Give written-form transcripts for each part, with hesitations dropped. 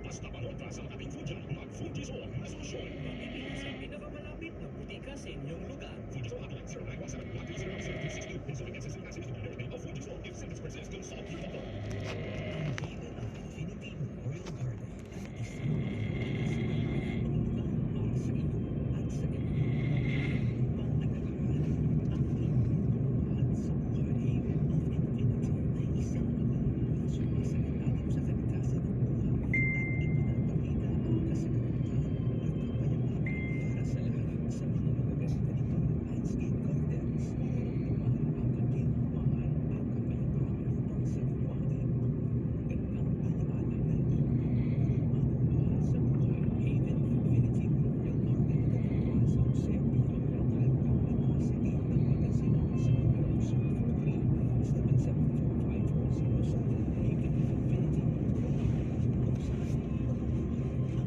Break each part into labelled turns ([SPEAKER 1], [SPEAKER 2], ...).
[SPEAKER 1] Basta mangontra sa ating Fujian, mag-Fujiso na solusyon.
[SPEAKER 2] Mamili sa pinakamalapit na butika sa inyong lugar.
[SPEAKER 1] Fujiso hotline 0917-130-7262. Insulin access and accident to of Fujiso. If symptoms persist, consult your doctor.
[SPEAKER 2] Ang Haven of Infinity Memorial Garden ay isang pangalaman para sa iyo at sa inyo. Upang nagalaman ang inyong sa buhay. Haven of Infinity ay isang lugar na sumasalalim sa kalikasan ng buhay at ipinapakita ang kasaganahan at kapayapaan para sa lahat sa mga magaganda nitong landscape gardens. Maramdaman ang kaginhawaan at kapayapaan upang sa liwanag gandang alaala ng inyong mahal sa buhay. Haven of Infinity Memorial Garden na sa Jose Memorial Highway, City, Tagapagasinan sa numero 043-774-5407. Haven of Infinity Memorial Garden kung saan ang mga alaala.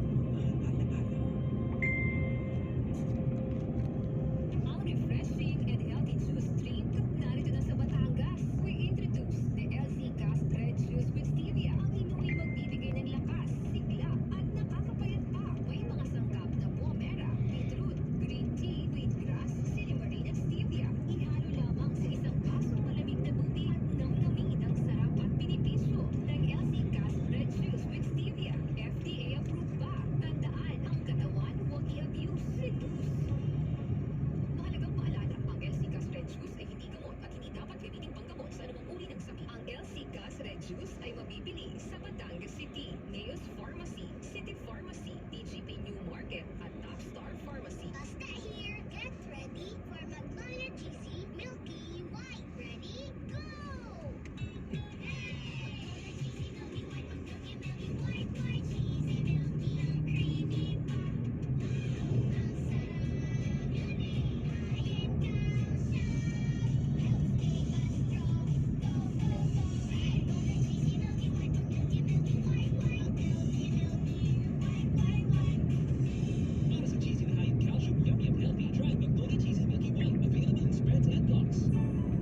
[SPEAKER 3] Ang refreshing and healthy juice drink narito na sa Batangas. We introduce the LC Gas Red Juice with Stevia. Ang inumin magbibigay ng lakas, sigla at nakakapayat pa. May mga sangkap na pomera, beetroot, green tea, wheatgrass, cinnamon at stevia. Ihalo lamang sa isang basong malamig na tubig at namnamin ang sarap at benepisyo ng LC Gas Red Juice with Stevia. FDA approved pa. Tandaan, ang katawan huwag i-abuse. Reduce. Mahalagang paalala, ang LC Gas Red Juice ay hindi gamot at hindi dapat gamitin panggamot sa anumang uri ng sakit. Ang LC Gas Red Juice ay mabibili sa Batangas City, Neos Pharmacy, City Pharmacy, TGP New Market at Top Star Pharmacy.
[SPEAKER 4] Basta here, get ready for Magnolia Cheesy Milky White. Ready? Go! Magnolia Cheesy Milky White, Milky White, white cheesy, milky, ang creamy pa. Ang sarap, yummy, kain ka siya. Healthy but strong, go, go, go. Magnolia Cheesy Milky White, milky, white, white, milky, white, white, white.
[SPEAKER 2] Para sa cheesy na high in calcium, yummy and healthy, try Magnolia Cheesy Milky White. Available in spreads and blocks.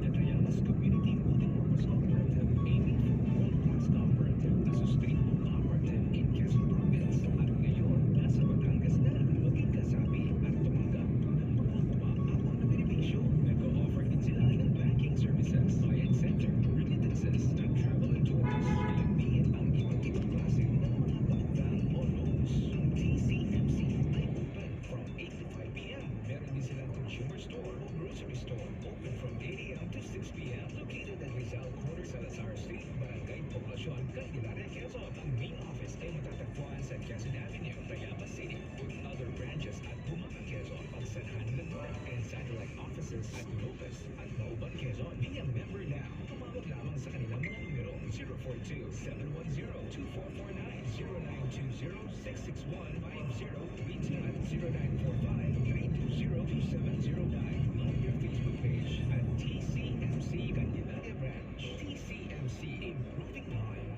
[SPEAKER 2] The Trianas Community Multipurpose Cooperative, aiming for world-class cooperative, a sustainable cooperative in Quezon Province. At ngayon, nasa Batangas na, maging kasabi at tumanggap ng mga umaabot na benepisyo. Nag-o-offer din sila ng banking services, bayad center, remittances, at travel and tours. Ilambihin ang iba't ibang klase ng mga pautang o loans. Ang TCMC ay open from 8 to 5 p.m. Meron din silang consumer store o grocery store, open from 8 a.m. to 6 p.m. Located at Rizal Corner, Salazar Street, Barangay Poblacion, Candelaria, Quezon. Ang main office ay matatagpuan sa Quezon Avenue, Tayabas City, with other branches at Bumaca, Quezon, Pagsanhan, Laguna, and satellite offices at Lopez at Nauban, Quezon. Be a member now. Tumawag lamang sa kanilang mga numero 042-710-2449, 0920-661-5032 at 0945-320-2709. On your Facebook page at TCMC Candelaria Branch. TCMC, improving lives.